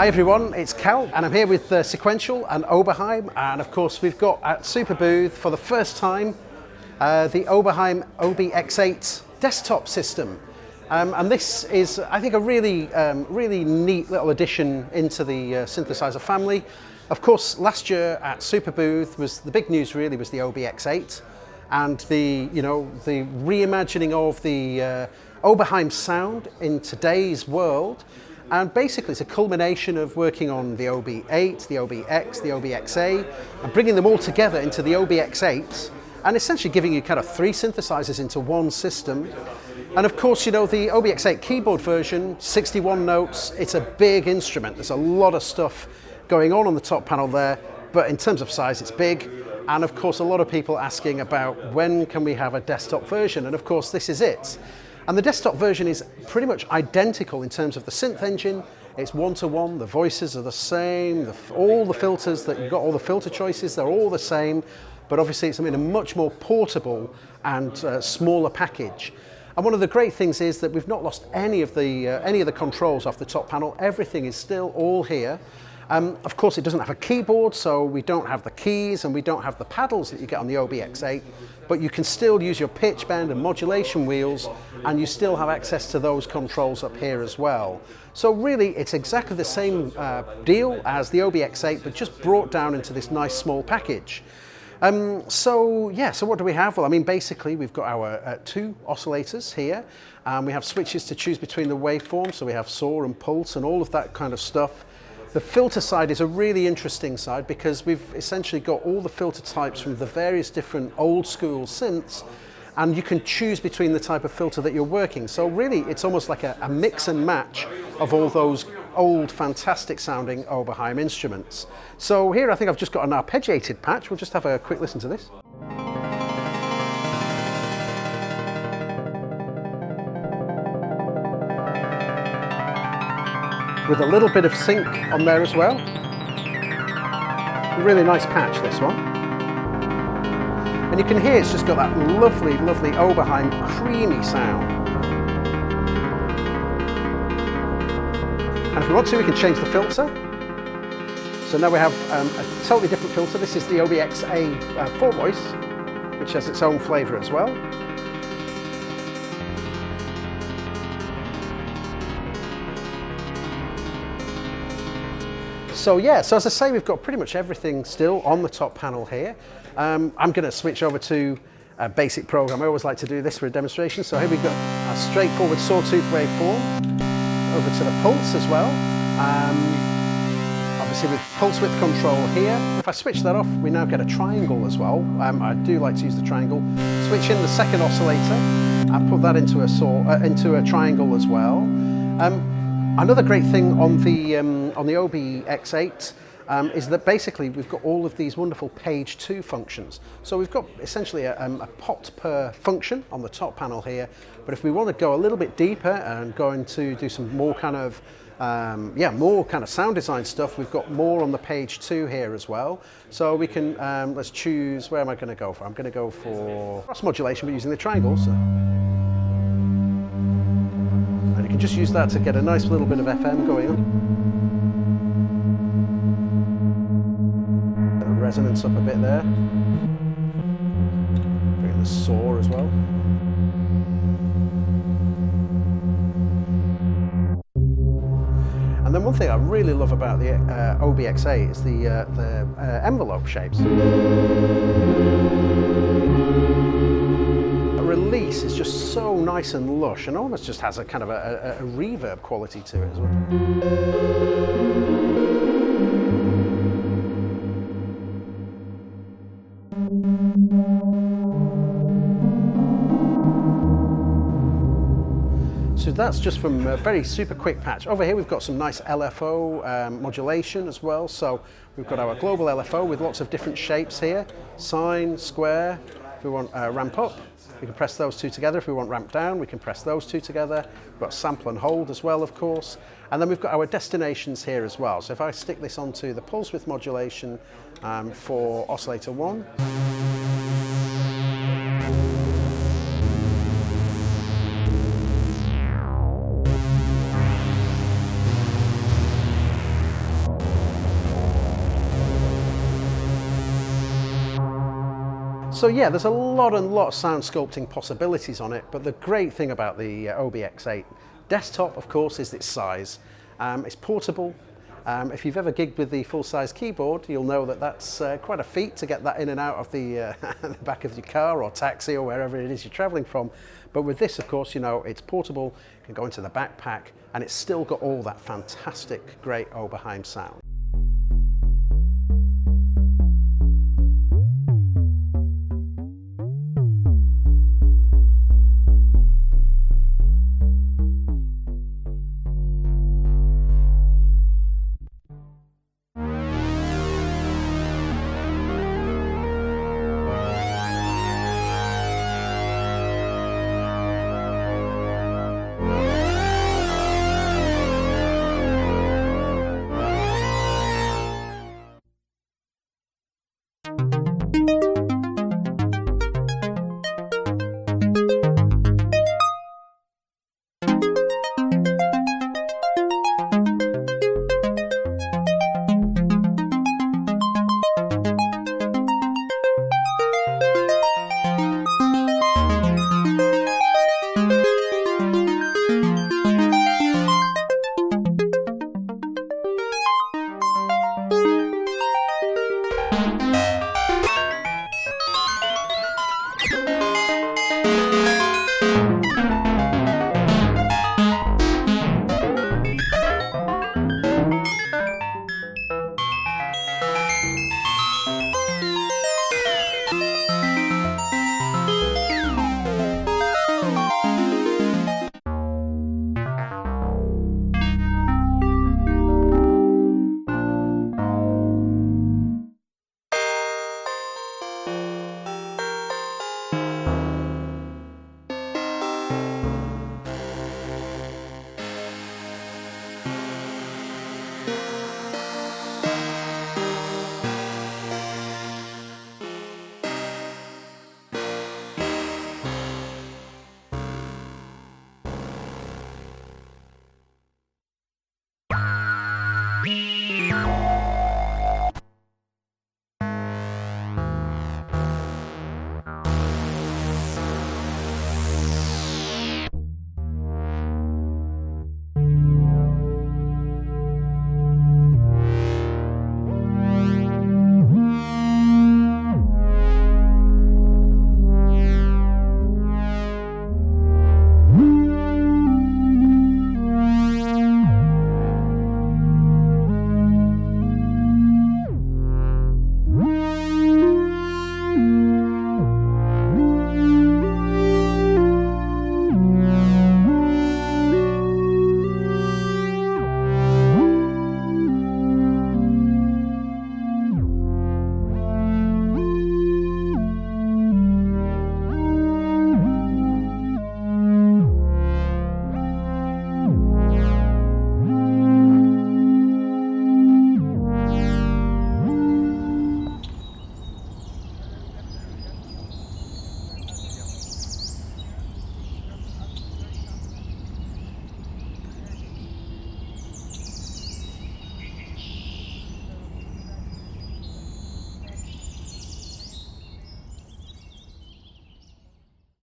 Hi everyone, it's Cal and I'm here with Sequential and Oberheim, and of course we've got at Superbooth for the first time the Oberheim OB-X8 desktop system. And this is, I think, a really neat little addition into the synthesizer family. Of course, last year at Superbooth the big news really was the OB-X8 and the reimagining of the Oberheim sound in today's world. And basically it's a culmination of working on the OB-8, the OB-X, the OB-X8, and bringing them all together into the OB-X8, and essentially giving you kind of 3 synthesizers into one system. And of course, you know, the OB-X8 keyboard version, 61 notes, it's a big instrument. There's a lot of stuff going on the top panel there, but in terms of size, it's big. And of course, a lot of people asking about when can we have a desktop version? And of course, this is it. And the desktop version is pretty much identical in terms of the synth engine. It's one-to-one, the voices are the same, all the filters that you've got, all the filter choices, they're all the same, but obviously it's in a much more portable and smaller package. And one of the great things is that we've not lost any of the controls off the top panel. Everything is still all here. Of course, it doesn't have a keyboard, so we don't have the keys and we don't have the paddles that you get on the OB-X8, but you can still use your pitch bend and modulation wheels, and you still have access to those controls up here as well. So really, it's exactly the same deal as the OB-X8, but just brought down into this nice small package. So what do we have? Well, I mean, basically we've got our 2 oscillators here, and we have switches to choose between the waveforms, so we have saw and pulse and all of that kind of stuff. The filter side is a really interesting side because we've essentially got all the filter types from the various different old school synths, and you can choose between the type of filter that you're working. So really it's almost like a mix and match of all those old fantastic sounding Oberheim instruments. So here I think I've just got an arpeggiated patch. We'll just have a quick listen to this. With a little bit of sync on there as well. A really nice patch, this one. And you can hear it's just got that lovely, lovely Oberheim creamy sound. And if we want to, we can change the filter. So now we have a totally different filter. This is the OB-X8 4 voice, which has its own flavour as well. So yeah, so as I say, we've got pretty much everything still on the top panel here. I'm going to switch over to a basic program. I always like to do this for a demonstration. So here we've got a straightforward sawtooth waveform, over to the pulse as well. Obviously with pulse width control here. If I switch that off, we now get a triangle as well. I do like to use the triangle. Switch in the second oscillator. I put that into a triangle as well. Another great thing on the OB-X8 is that basically we've got all of these wonderful page 2 functions. So we've got essentially a pot per function on the top panel here, but if we want to go a little bit deeper and going to do some more kind of sound design stuff, we've got more on the page 2 here as well. So we can, let's choose, where am I going to go for? I'm going to go for cross modulation, but using the triangles. And you can just use that to get a nice little bit of FM going on. Get the resonance up a bit there. Bring in the saw as well. And then one thing I really love about the OB-X8 is the envelope shapes. Release is just so nice and lush, and almost just has a kind of a reverb quality to it as well. So that's just from a very super quick patch. Over here we've got some nice LFO modulation as well. So we've got our global LFO with lots of different shapes here. Sine, square. If we want ramp up, we can press those 2 together. If we want ramp down, we can press those 2 together. We've got sample and hold as well, of course. And then we've got our destinations here as well. So if I stick this onto the pulse width modulation for oscillator 1. So yeah, there's a lot of sound sculpting possibilities on it, but the great thing about the OB-X8 desktop, of course, is its size. It's portable. If you've ever gigged with the full-size keyboard, you'll know that that's quite a feat to get that in and out of the, the back of your car or taxi or wherever it is you're traveling from. But with this, of course, you know, it's portable, it can go into the backpack, and it's still got all that fantastic, great Oberheim sound.